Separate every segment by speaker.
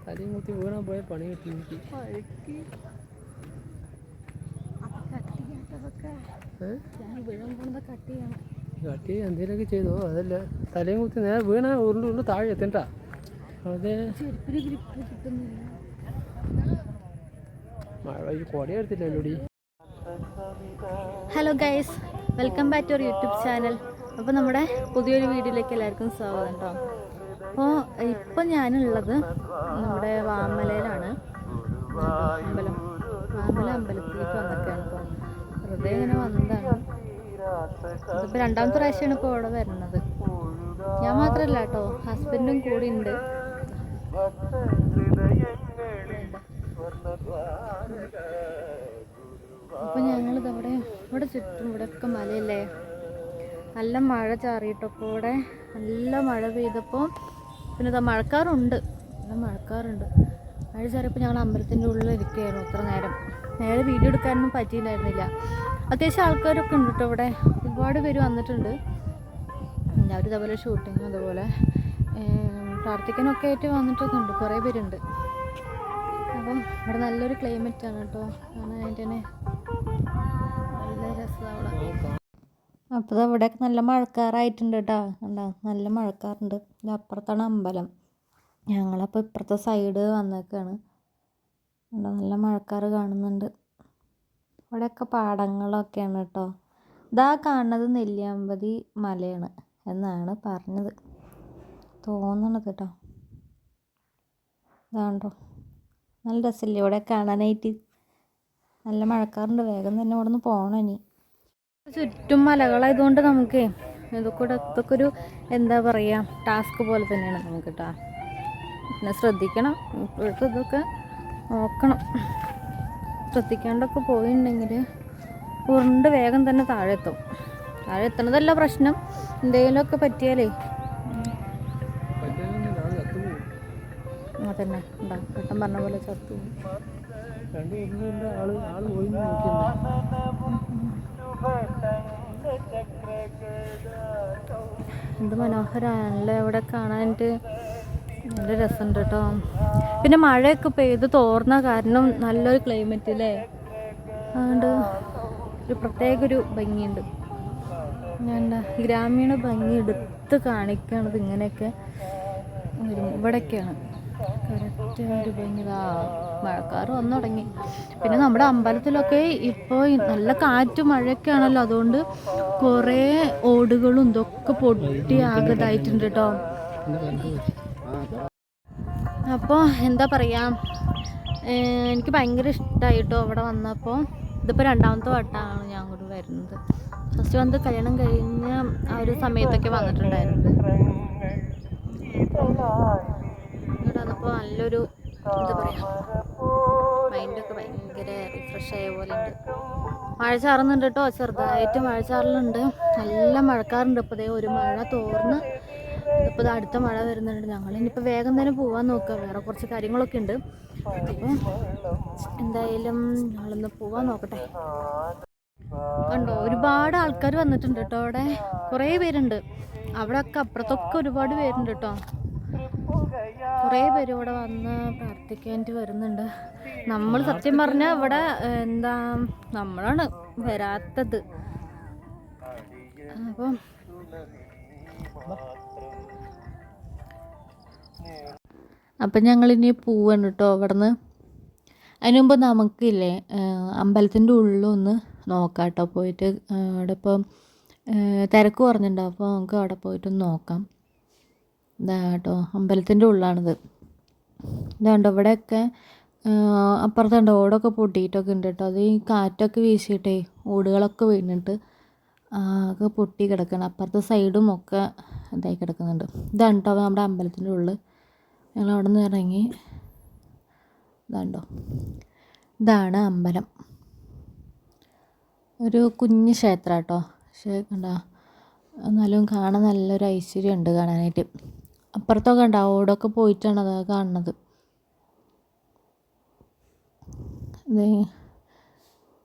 Speaker 1: തലയും കുത്തി വീണാൽ പോയ പണി കിട്ടി എനിക്ക്. കട്ടി എന്തെങ്കിലുമൊക്കെ ചെയ്തോ. അതല്ല തലയും കുത്തി നേരെ വീണ ഉരുണ്ട് താഴെ എത്തണ്ട. അതെ മഴ ഈ കൊടയെടുത്തില്ലല്ലോടി.
Speaker 2: Hello guys, welcome back to our YouTube channel. അപ്പോൾ നമ്മുടെ പുതിയൊരു വീഡിയോയിലേക്ക് എല്ലാവർക്കും സ്വാഗതം കേട്ടോ. അപ്പോൾ ഇപ്പം ഞാനുള്ളത് നമ്മുടെ വാമലയിലാണ്. വാമല അമ്പലത്തിലേക്ക് വന്നിട്ടാണ് കേട്ടോ. വെറുതെ ഇങ്ങനെ വന്നതാണ്. ഇതിപ്പോൾ രണ്ടാമത്തെ പ്രാവശ്യമാണ് ഇപ്പോൾ ഇവിടെ വരുന്നത്. ഞാൻ മാത്രമല്ല കേട്ടോ, ഹസ്ബൻഡും കൂടി ഉണ്ട്. അപ്പോൾ ഞങ്ങളിത് ഇവിടെ ചുറ്റും ഇവിടെയൊക്കെ മലയല്ലേ, നല്ല മഴ ചാറിയിട്ടപ്പോൾ ഇവിടെ നല്ല മഴ പെയ്തപ്പോൾ പിന്നെ ഇതാ മഴക്കാറുണ്ട്, നല്ല മഴക്കാറുണ്ട്. മഴ ചാറിയപ്പോൾ ഞങ്ങൾ അമ്പലത്തിൻ്റെ ഉള്ളിൽ ഇരിക്കുകയായിരുന്നു അത്ര നേരം. നേരെ വീഡിയോ എടുക്കാനൊന്നും പറ്റിയില്ലായിരുന്നില്ല. അത്യാവശ്യം ആൾക്കാരൊക്കെ ഉണ്ട് കേട്ടോ ഇവിടെ, ഒരുപാട് പേര് വന്നിട്ടുണ്ട്. എല്ലാവരും ഇതേപോലെ ഷൂട്ടിങ് അതുപോലെ പ്രാർത്ഥിക്കാനൊക്കെ ആയിട്ട് വന്നിട്ടൊക്കെ ഉണ്ട്, കുറേ പേരുണ്ട്. അപ്പം ഇവിടെ നല്ലൊരു ക്ലൈമറ്റാണ് കേട്ടോ, കാണാനായിട്ട് തന്നെ നല്ല രസമാണ്. അപ്പോൾ ഇവിടെയൊക്കെ നല്ല മഴക്കാറായിട്ടുണ്ട് കേട്ടോ, കണ്ടോ നല്ല മഴക്കാറുണ്ട്. അപ്പുറത്താണ് അമ്പലം, ഞങ്ങളപ്പോൾ ഇപ്പുറത്തെ സൈഡ് വന്നേക്കാണ്. കണ്ടോ നല്ല മഴക്കാറ് കാണുന്നുണ്ട്. ഇവിടെയൊക്കെ പാടങ്ങളൊക്കെയാണ് കേട്ടോ. ഇതാ കാണുന്നത് നെല്ലിയാമ്പതി മലയാണ് എന്നാണ് പറഞ്ഞത്, തോന്നണത് കേട്ടോ. ഇതാണ്ടോ നല്ല രസമില്ലേ ഇവിടെ കാണാനായിട്ട്. നല്ല മഴക്കാറുണ്ട്, വേഗം തന്നെ ഇവിടെ നിന്ന് പോകണം. ഇനി ചുറ്റും മലകളായതുകൊണ്ട് നമുക്ക് ഇതൊക്കെ ഒരു എന്താ പറയുക ടാസ്ക് പോലെ തന്നെയാണ് നമുക്ക് കേട്ടോ. പിന്നെ ശ്രദ്ധിക്കണം, ഇപ്പോഴത്തെ ഇതൊക്കെ നോക്കണം. ശ്രദ്ധിക്കാണ്ടൊക്കെ പോയിട്ടുണ്ടെങ്കിൽ ഉരുണ്ട് വേഗം തന്നെ താഴെ എത്തും. താഴെ എത്തണതല്ല പ്രശ്നം, എന്തെങ്കിലുമൊക്കെ പറ്റിയാലേ അതന്നെ ഉണ്ടാവും. ഏട്ടൻ പറഞ്ഞ പോലെ ചത്തു. എന്ത് മനോഹരമാണല്ലേ ഇവിടെ കാണാനായിട്ട്, നല്ല രസമുണ്ട് കേട്ടോ. പിന്നെ മഴയൊക്കെ പെയ്ത് തോർന്ന കാരണം നല്ലൊരു ക്ലൈമറ്റ് അല്ലേ, അതുകൊണ്ട് ഒരു പ്രത്യേക ഒരു ഭംഗിയുണ്ട്. ഞാൻ ഗ്രാമീണ ഭംഗി എടുത്ത് കാണിക്കണത് ഇങ്ങനെയൊക്കെ ഇവിടെയൊക്കെയാണ് കറക്റ്റ് ഒരു ഭംഗി. മഴക്കാറ് വന്നു തുടങ്ങി. പിന്നെ നമ്മുടെ അമ്പലത്തിലൊക്കെ ഇപ്പോൾ നല്ല കാറ്റും മഴയൊക്കെ ആണല്ലോ, അതുകൊണ്ട് കുറേ ഓടുകളും ഇതൊക്കെ പൊട്ടി ആകതായിട്ടുണ്ട് കേട്ടോ. അപ്പോൾ എന്താ പറയുക, എനിക്ക് ഭയങ്കര ഇഷ്ടമായി കേട്ടോ ഇവിടെ വന്നപ്പോൾ. ഇതിപ്പോൾ രണ്ടാമത്തെ വട്ടമാണ് ഞാൻ അങ്ങോട്ട് വരുന്നത്. ഫസ്റ്റ് വന്ന് കല്യാണം കഴിഞ്ഞ ആ ഒരു സമയത്തൊക്കെ വന്നിട്ടുണ്ടായിരുന്നത്. ഇവിടെ വന്നപ്പോൾ നല്ലൊരു എന്താ പറയുക മൈൻഡൊക്കെ ഭയങ്കര റിഫ്രഷ് ആയ പോലെ ഉണ്ട്. മഴ ചാറുന്നുണ്ട് കേട്ടോ, ചെറുതായിട്ട് മഴ ചാറലുണ്ട്. നല്ല മഴക്കാറുണ്ട്. ഇപ്പോൾ ദേ ഒരു മഴ തോർന്ന് ഇപ്പോൾ അടുത്ത മഴ വരുന്നുണ്ട്. ഞങ്ങൾ ഇനിയിപ്പോൾ വേഗം തന്നെ പോകാൻ നോക്കുക, വേറെ കുറച്ച് കാര്യങ്ങളൊക്കെ ഉണ്ട്. അപ്പോൾ എന്തായാലും ഞങ്ങളൊന്ന് പോകാൻ നോക്കട്ടെ. കണ്ടോ ഒരുപാട് ആൾക്കാർ വന്നിട്ടുണ്ട് കേട്ടോ, അവിടെ കുറേ പേരുണ്ട്. അവിടെയൊക്കെ അപ്പുറത്തൊക്കെ ഒരുപാട് പേരുണ്ട് കേട്ടോ. കുറേ പേര് ഇവിടെ വന്ന് പ്രാർത്ഥിക്കാനായിട്ട് വരുന്നുണ്ട്. നമ്മൾ സത്യം പറഞ്ഞാൽ ഇവിടെ എന്താ നമ്മളാണ് വരാത്തത്. അപ്പം ഞങ്ങളിനി പോവാണ് കേട്ടോ ഇവിടുന്ന്. അതിന് മുമ്പ് നമുക്കില്ലേ അമ്പലത്തിൻ്റെ ഉള്ളിലൊന്ന് നോക്കാം കേട്ടോ പോയിട്ട്. അവിടെ ഇപ്പം തിരക്ക് കുറഞ്ഞിട്ടുണ്ടാവും, അപ്പോൾ നമുക്ക് അവിടെ പോയിട്ടൊന്ന് നോക്കാം. ഇതാ കേട്ടോ അമ്പലത്തിൻ്റെ ഉള്ളിലാണിത്. ഇതാണ്ടോ ഇവിടെയൊക്കെ അപ്പുറത്തുണ്ട് ഓടൊക്കെ പൊട്ടിയിട്ടൊക്കെ ഉണ്ട് കേട്ടോ. അത് ഈ കാറ്റൊക്കെ വീശിയിട്ടേ ഓടുകളൊക്കെ വീണിട്ട് ആകെ പൊട്ടി കിടക്കണം. അപ്പുറത്തെ സൈഡും ഒക്കെ ഇതായി കിടക്കുന്നുണ്ട്. ഇതാണ് കേട്ടോ നമ്മുടെ അമ്പലത്തിൻ്റെ ഉള്ളിൽ. ഞങ്ങൾ അവിടെ നിന്ന് ഇറങ്ങി. ഇതാണ്ടോ ഇതാണ് അമ്പലം, ഒരു കുഞ്ഞ് ക്ഷേത്രം കേട്ടോ. പക്ഷേ കണ്ടോ എന്നാലും കാണാൻ നല്ലൊരു ഐശ്വര്യം ഉണ്ട് കാണാനായിട്ട്. അപ്പുറത്തൊക്കെ ഉണ്ടാവും ഓടൊക്കെ പോയിട്ടാണ് അത് കാണുന്നത്.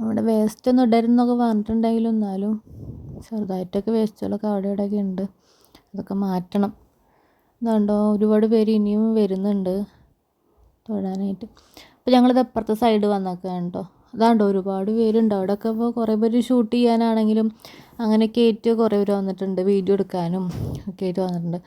Speaker 2: അവിടെ വേസ്റ്റ് ഒന്നും ഇടരുന്നൊക്കെ പറഞ്ഞിട്ടുണ്ടെങ്കിലും എന്നാലും ചെറുതായിട്ടൊക്കെ വേസ്റ്റുകളൊക്കെ അവിടെ ഇവിടെയൊക്കെ ഉണ്ട്, അതൊക്കെ മാറ്റണം. ഇതാണ്ടോ ഒരുപാട് പേര് ഇനിയും വരുന്നുണ്ട് തൊഴാനായിട്ട്. അപ്പോൾ ഞങ്ങളിത് അപ്പുറത്തെ സൈഡ് വന്നേക്കാണ് കേട്ടോ. അതാണ്ടോ ഒരുപാട് പേരുണ്ട് അവിടെയൊക്കെ. ഇപ്പോൾ കുറേ പേര് ഷൂട്ട് ചെയ്യാനാണെങ്കിലും അങ്ങനെയൊക്കെ ആയിട്ട് കുറേ പേര് വന്നിട്ടുണ്ട്, വീഡിയോ എടുക്കാനും ഒക്കെ ആയിട്ട് വന്നിട്ടുണ്ട്.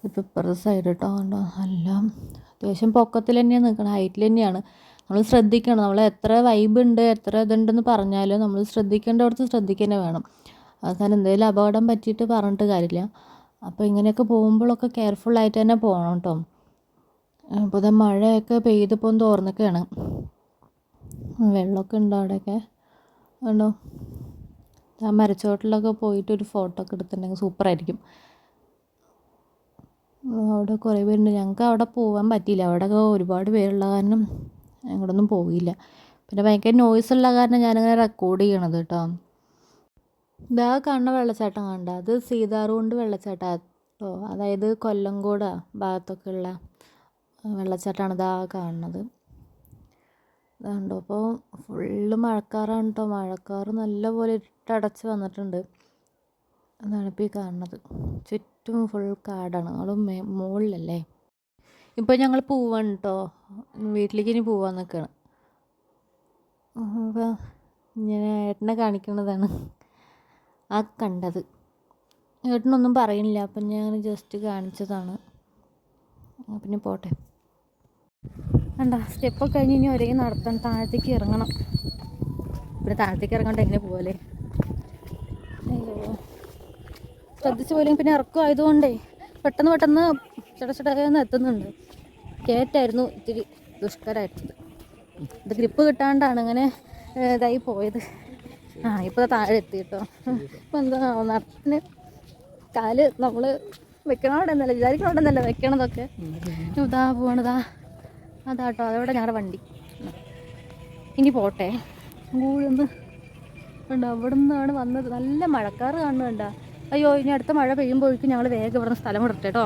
Speaker 2: ഇപ്പോൾ ഇപ്പുറത്തെ സൈഡ് കേട്ടോ കണ്ടോ, എല്ലാം അത്യാവശ്യം പൊക്കത്തിൽ തന്നെയാണ് നിൽക്കണം, ഹൈറ്റിൽ തന്നെയാണ്. നമ്മൾ ശ്രദ്ധിക്കണം, നമ്മൾ എത്ര വൈബ് ഉണ്ട് എത്ര ഇതുണ്ടെന്ന് പറഞ്ഞാലും നമ്മൾ ശ്രദ്ധിക്കേണ്ടടുത്ത് ശ്രദ്ധിക്കുക തന്നെ വേണം. അവസാനം എന്തെങ്കിലും അപകടം പറ്റിയിട്ട് പറഞ്ഞിട്ട് കാര്യമില്ല. അപ്പോൾ ഇങ്ങനെയൊക്കെ പോകുമ്പോഴൊക്കെ കെയർഫുള്ളായിട്ട് തന്നെ പോകണം കേട്ടോ. ഇപ്പോൾ ഇത് മഴയൊക്കെ പെയ്തിപ്പോൾ ഒന്ന് തോർന്നൊക്കെയാണ്, വെള്ളമൊക്കെ ഉണ്ട് അവിടെയൊക്കെ കണ്ടോ. ആ മരച്ചോട്ടിലൊക്കെ പോയിട്ട് ഒരു ഫോട്ടോ ഒക്കെ എടുത്തിട്ടുണ്ടെങ്കിൽ സൂപ്പറായിരിക്കും. അവിടെ കുറേ പേരുണ്ട്, ഞങ്ങൾക്ക് അവിടെ പോകാൻ പറ്റിയില്ല, അവിടെയൊക്കെ ഒരുപാട് പേരുള്ള കാരണം അങ്ങോട്ടൊന്നും പോകില്ല. പിന്നെ ഭയങ്കര നോയ്സ് ഉള്ള കാരണം ഞാനിങ്ങനെ റെക്കോർഡ് ചെയ്യണത് കേട്ടോ. ഇതാ കാണുന്ന വെള്ളച്ചാട്ടം കണ്ട, അത് സീതാർകുണ്ട് വെള്ളച്ചാട്ടം കേട്ടോ, അതായത് കൊല്ലങ്കോട് ഭാഗത്തൊക്കെ ഉള്ള വെള്ളച്ചാട്ടമാണ് ഇതാ കാണുന്നത്. ഇതുണ്ടോ, അപ്പോൾ ഫുള്ള് മഴക്കാറാണ് കേട്ടോ, മഴക്കാർ നല്ലപോലെ ഇട്ടടച്ച് വന്നിട്ടുണ്ട്. അതാണ് ഇപ്പോൾ ഈ കാണുന്നത്, ചുറ്റും ഫുൾ കാടാണ്. നമ്മൾ മുകളിലല്ലേ. ഇപ്പോൾ ഞങ്ങൾ പോവാണ് കേട്ടോ, വീട്ടിലേക്ക് ഇനി പോവാൻ നിൽക്കുകയാണ്. അപ്പോൾ ഇങ്ങനെ ഏട്ടനെ കാണിക്കുന്നതാണ് ആ കണ്ടത്. ഏട്ടനൊന്നും പറയുന്നില്ല, അപ്പം ഞാൻ ജസ്റ്റ് കാണിച്ചതാണ്. പിന്നെ പോട്ടെ. കണ്ട സ്റ്റെപ്പൊക്കെ കഴിഞ്ഞ് ഇനി ഒരേ നടത്തണം, താഴത്തേക്ക് ഇറങ്ങണം. പിന്നെ താഴത്തേക്ക് ഇറങ്ങാണ്ട് എങ്ങനെ പോവല്ലേ. അയ്യോ, ശ്രദ്ധിച്ചു പോലും. പിന്നെ ഇറക്കം ആയതുകൊണ്ടേ പെട്ടെന്ന് ചടചടന്ന് എത്തുന്നുണ്ട്. കയറ്റായിരുന്നു ഇത്തിരി ദുഷ്കരമായിരുന്നത്. ഇത് ഗ്രിപ്പ് കിട്ടാണ്ടാണ് ഇങ്ങനെ ഇതായി പോയത്. ഇപ്പോൾ താഴെ എത്തി കേട്ടോ. ഇപ്പം എന്താ നടത്തിന് കാല് നമ്മൾ വെക്കണോടെന്നല്ല, വിചാരിക്കണോടെന്നല്ല വെക്കണതൊക്കെ. ഇതാ പോണതാ അതാട്ടോ, അതവിടെ ഞങ്ങളുടെ വണ്ടി. ഇനി പോട്ടെ. കൂടെന്ന് കണ്ടോ, അവിടെ നിന്നാണ് വന്നത്. നല്ല മഴക്കാറ് കാണുന്നുണ്ടോ. അയ്യോ, ഇനി അടുത്ത മഴ പെയ്യുമ്പോഴേക്കും ഞങ്ങൾ വേഗം ഇവിടെ നിന്ന് സ്ഥലം വിടട്ടെ കേട്ടോ.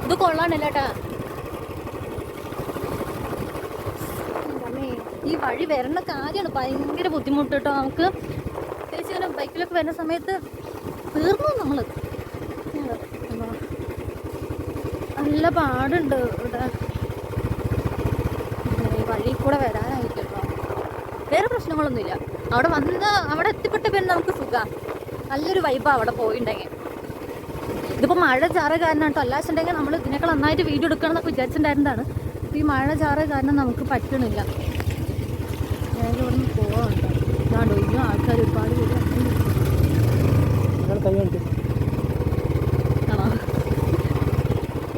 Speaker 2: ഇത് കൊള്ളാണല്ലോ കേട്ടാ. ഈ വഴി വരണ കാര്യമാണ് ഭയങ്കര ബുദ്ധിമുട്ട് കേട്ടോ. നമുക്ക് പ്രത്യേകിച്ച് ഇങ്ങനെ ബൈക്കിലൊക്കെ വരുന്ന സമയത്ത് തീർന്നു നമ്മൾ. നല്ല പാടുണ്ട് ഇവിടെ ഈ വഴി കൂടെ വരാനായിട്ട് കേട്ടോ. വേറെ പ്രശ്നങ്ങളൊന്നുമില്ല. അവിടെ എത്തിപ്പെട്ട പിന്നെ നമുക്ക് സുഖമാണ്, നല്ലൊരു വൈബാണ് അവിടെ പോയിട്ടുണ്ടെങ്കിൽ. ഇതിപ്പോൾ മഴ ചാറ് കാരണം കേട്ടോ, അല്ലാച്ചുണ്ടെങ്കിൽ നമ്മൾ ഇതിനേക്കാൾ നന്നായിട്ട് വീഡിയോ എടുക്കണം എന്നൊക്കെ വിചാരിച്ചിട്ടുണ്ടായിരുന്നതാണ്. ഈ മഴ ചാറ് കാരണം നമുക്ക് പറ്റണില്ല. ഞാൻ ഇവിടെ നിന്ന് പോകാറുണ്ടോ, ഇതാണ്ടോ ഇനിയും ആൾക്കാർ ഒരുപാട് പേര് ആണോ.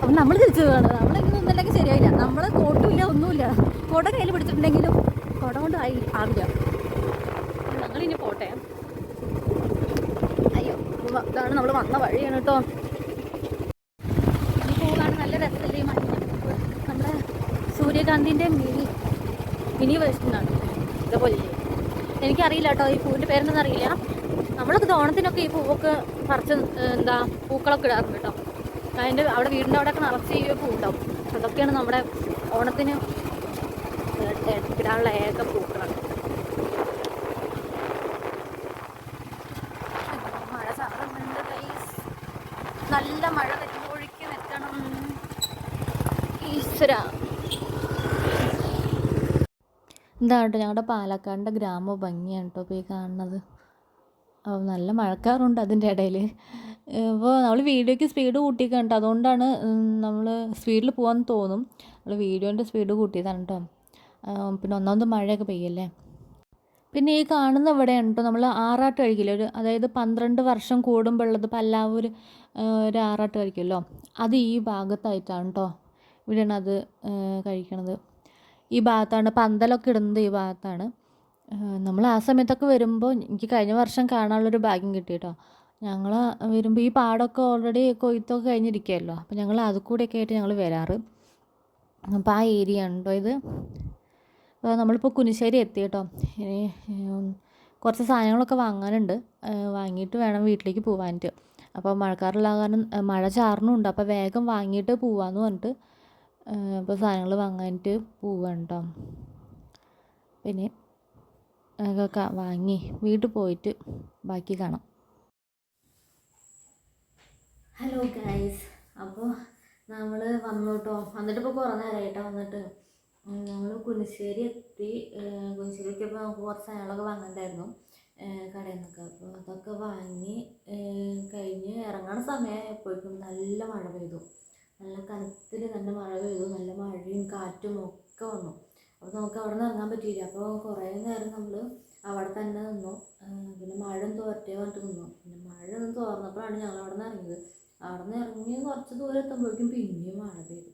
Speaker 2: അപ്പം നമ്മൾ തിരിച്ചു പോകണം. നമ്മളിങ്ങനെ ഒന്നുമില്ലെങ്കിൽ ശരിയായില്ല. നമ്മൾ കോട്ടുമില്ല ഒന്നുമില്ല, കുട കയ്യിൽ പിടിച്ചിട്ടുണ്ടെങ്കിലും കുട കൊണ്ട് ആവില്ല. ഞങ്ങളിനി പോട്ടെ. അയ്യോ, ഇതാണ് നമ്മൾ വന്ന വഴിയാണ് കേട്ടോ. ഇനി പോകാൻ നല്ല രസമല്ലേ. നമ്മുടെ സൂര്യകാന്തിൻ്റെ മിനി വേഷനാണ് ഇതേപോലെ. എനിക്കറിയില്ല കേട്ടോ ഈ പൂവിൻ്റെ പേരെന്തെന്ന് അറിയില്ല. നമ്മളൊക്കെ ഓണത്തിനൊക്കെ ഈ പൂവൊക്കെ പറിച്ച് പൂക്കളൊക്കെ ഇടാറുണ്ട് കേട്ടോ. അതിൻ്റെ അവിടെ വീടിൻ്റെ അവിടെയൊക്കെ നിറച്ച് ഈ പൂവുണ്ടാവും. അതൊക്കെയാണ് നമ്മുടെ ഓണത്തിന് ഇടാനുള്ള ഏക പൂക്കളാണ്. മഴ ചാറുന്നുണ്ട് ഗൈസ്, നല്ല മഴ വരുമ്പോഴേക്ക് നിൽക്കണം. ഈശ്വര, ഇതാണ് കേട്ടോ ഞങ്ങളുടെ പാലക്കാടിൻ്റെ ഗ്രാമ ഭംഗിയാണ് കേട്ടോ ഇപ്പോൾ ഈ കാണുന്നത്. അപ്പോൾ നല്ല മഴക്കാറുണ്ട് അതിൻ്റെ ഇടയിൽ. അപ്പോൾ നമ്മൾ വീഡിയോയ്ക്ക് സ്പീഡ് കൂട്ടിയൊക്കെ കേട്ടോ, അതുകൊണ്ടാണ് നമ്മൾ സ്പീഡിൽ പോകാൻ തോന്നും. നമ്മൾ വീഡിയോൻ്റെ സ്പീഡ് കൂട്ടിയതാണ് കേട്ടോ. പിന്നെ ഒന്നാമത് മഴയൊക്കെ പെയ്യല്ലേ. പിന്നെ ഈ കാണുന്ന ഇവിടെയാണ് കേട്ടോ നമ്മൾ ആറാട്ട് കഴിക്കില്ല, അതായത് 12 വർഷം കൂടുമ്പോഴുള്ളത് പല്ലാവൂർ ഒരു ആറാട്ട് കഴിക്കുമല്ലോ, അത് ഈ ഭാഗത്തായിട്ടാണ് കേട്ടോ. ഇവിടെയാണ് അത് കഴിക്കണത്. ഈ ഭാഗത്താണ് പന്തലൊക്കെ ഇടുന്നത്, ഈ ഭാഗത്താണ്. നമ്മൾ ആ സമയത്തൊക്കെ വരുമ്പോൾ എനിക്ക് കഴിഞ്ഞ വർഷം കാണാനുള്ളൊരു ഭാഗ്യം കിട്ടി കേട്ടോ. ഞങ്ങൾ വരുമ്പോൾ ഈ പാടമൊക്കെ ഓൾറെഡി കൊയ്ത്തൊക്കെ കഴിഞ്ഞിരിക്കുകയല്ലോ, അപ്പോൾ ഞങ്ങൾ അത് കൂടെയൊക്കെ ആയിട്ട് ഞങ്ങൾ വരാറ്. അപ്പോൾ ആ ഏരിയ ഉണ്ടോ ഇത്. അപ്പോൾ നമ്മളിപ്പോൾ കുനിശ്ശേരി എത്തി കേട്ടോ. കുറച്ച് സാധനങ്ങളൊക്കെ വാങ്ങാനുണ്ട്, വാങ്ങിയിട്ട് വേണം വീട്ടിലേക്ക് പോകാനായിട്ട്. അപ്പോൾ മഴക്കാറുള്ള കാരണം മഴ ചാറുന്നുണ്ട്. അപ്പോൾ വേഗം വാങ്ങിയിട്ട് പോവാന്ന് പറഞ്ഞിട്ട് ഇപ്പോൾ സാധനങ്ങൾ വാങ്ങാനായിട്ട് പോവാണ് കേട്ടോ. പിന്നെ ഒക്കെ വാങ്ങി വീട്ടിൽ പോയിട്ട് ബാക്കി കാണാം. ഹലോ ഗൈസ്, അപ്പോൾ നമ്മൾ വന്നു കേട്ടോ. വന്നിട്ട് ഇപ്പോൾ കുറേ നേരമായിട്ടോ വന്നിട്ട്. നമ്മൾ കുനിശ്ശേരി എത്തി. കുനിശ്ശേരി എത്തിയപ്പോൾ നമുക്ക് കുറച്ച് സാധനങ്ങളൊക്കെ വാങ്ങണ്ടായിരുന്നു കടയിൽ നിന്നൊക്കെ. അപ്പോൾ അതൊക്കെ വാങ്ങി കഴിഞ്ഞ് ഇറങ്ങണ സമയമായപ്പോഴേക്കും നല്ല മഴ പെയ്തു. നല്ല കനത്തിൽ തന്നെ മഴ പെയ്തു. നല്ല മഴയും കാറ്റും ഒക്കെ വന്നു. അപ്പോൾ നമുക്ക് അവിടെ നിന്ന് ഇറങ്ങാൻ പറ്റിയില്ല. അപ്പോൾ കുറേ നേരം നമ്മൾ അവിടെ തന്നെ നിന്നു. പിന്നെ മഴ തോരട്ടെ പറഞ്ഞിട്ട് നിന്നു. പിന്നെ മഴ ഒന്ന് തോർന്നപ്പോഴാണ് ഞങ്ങൾ അവിടെ നിന്ന് ഇറങ്ങിയത്. അവിടെ നിന്ന് ഇറങ്ങി കുറച്ച് ദൂരം എത്തുമ്പോഴേക്കും പിന്നെയും മഴ പെയ്തു.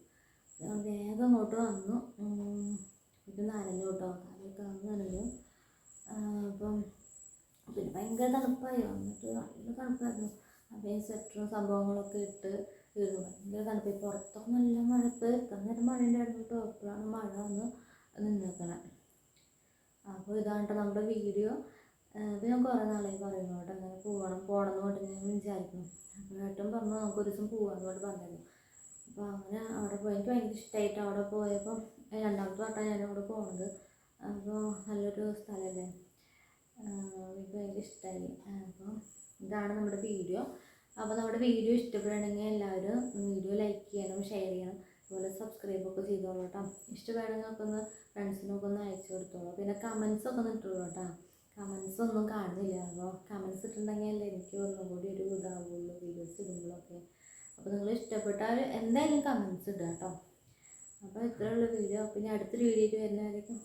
Speaker 2: വേഗം അങ്ങോട്ട് വന്നു. ഇത് നനഞ്ഞു കേട്ടോ, തലയൊക്കെ നനഞ്ഞു. അപ്പം പിന്നെ ഭയങ്കര തണുപ്പായി. വന്നിട്ട് നല്ല തണുപ്പായിരുന്നു. അപ്പോൾ സ്വെറ്ററും സംഭവങ്ങളൊക്കെ ഇട്ട് ഇരുന്നു. ഭയങ്കര തണുപ്പായി. പുറത്തൊക്കെ നല്ല മഴ. ഇപ്പോൾ എത്ര നേരം മഴ ഉണ്ടായിരുന്നു കേട്ടോ. അപ്പോഴാണ് മഴ വന്ന് നിന്നേക്കണേ. അപ്പോൾ ഇതാണ് കേട്ടോ നമ്മുടെ വീഡിയോ. അപ്പോൾ ഞാൻ കുറേ നാളായി പറയുന്നു കേട്ടോ, അങ്ങനെ പോകണമെന്ന് പറഞ്ഞിട്ട് ഞാൻ വിചാരിക്കുന്നു. അപ്പോൾ ഏട്ടൻ പറഞ്ഞു നമുക്കൊരു ദിവസം പോകാമെന്ന് പറഞ്ഞിട്ട് പറഞ്ഞിരുന്നു. അപ്പോൾ അങ്ങനെ അവിടെ പോയി എനിക്ക് ഭയങ്കര ഇഷ്ടമായിട്ട് അവിടെ പോയപ്പോൾ രണ്ടാമത്തെ വട്ടം ഞാൻ അവിടെ പോകുന്നത്. അപ്പോൾ നല്ലൊരു സ്ഥലമല്ലേ, എനിക്ക് ഭയങ്കര ഇഷ്ടമായി. അപ്പോൾ ഇതാണ് നമ്മുടെ വീഡിയോ. അപ്പോൾ നമ്മുടെ വീഡിയോ ഇഷ്ടപ്പെടുകയാണെങ്കിൽ എല്ലാവരും വീഡിയോ ലൈക്ക് ചെയ്യണം, ഷെയർ ചെയ്യണം, അതുപോലെ സബ്സ്ക്രൈബൊക്കെ ചെയ്തോളൂ കേട്ടോ. ഇഷ്ടപ്പെടുകയാണെങ്കിൽ ഒക്കെ ഒന്ന് ഫ്രണ്ട്സിനൊക്കെ ഒന്ന് അയച്ചു കൊടുത്തോളൂ. പിന്നെ കമൻസൊക്കെ ഒന്ന് ഇട്ടുള്ളൂ കേട്ടോ. കമൻസ് ഒന്നും കാണുന്നില്ല. അപ്പോൾ കമൻസ് ഇട്ടിട്ടുണ്ടെങ്കിൽ എനിക്ക് ഒന്നും കൂടി ഒരു ഇതാവുള്ളൂ വീഡിയോസ് ഇടുമ്പോഴൊക്കെ. അപ്പോൾ നിങ്ങൾ ഇഷ്ടപ്പെട്ടാൽ എന്തായാലും കമൻസ് ഇടുക കേട്ടോ. അപ്പോൾ ഇത്രയുള്ള വീഡിയോ. പിന്നെ അടുത്തൊരു വീഡിയോയ്ക്ക് വരുന്നതായിരിക്കും.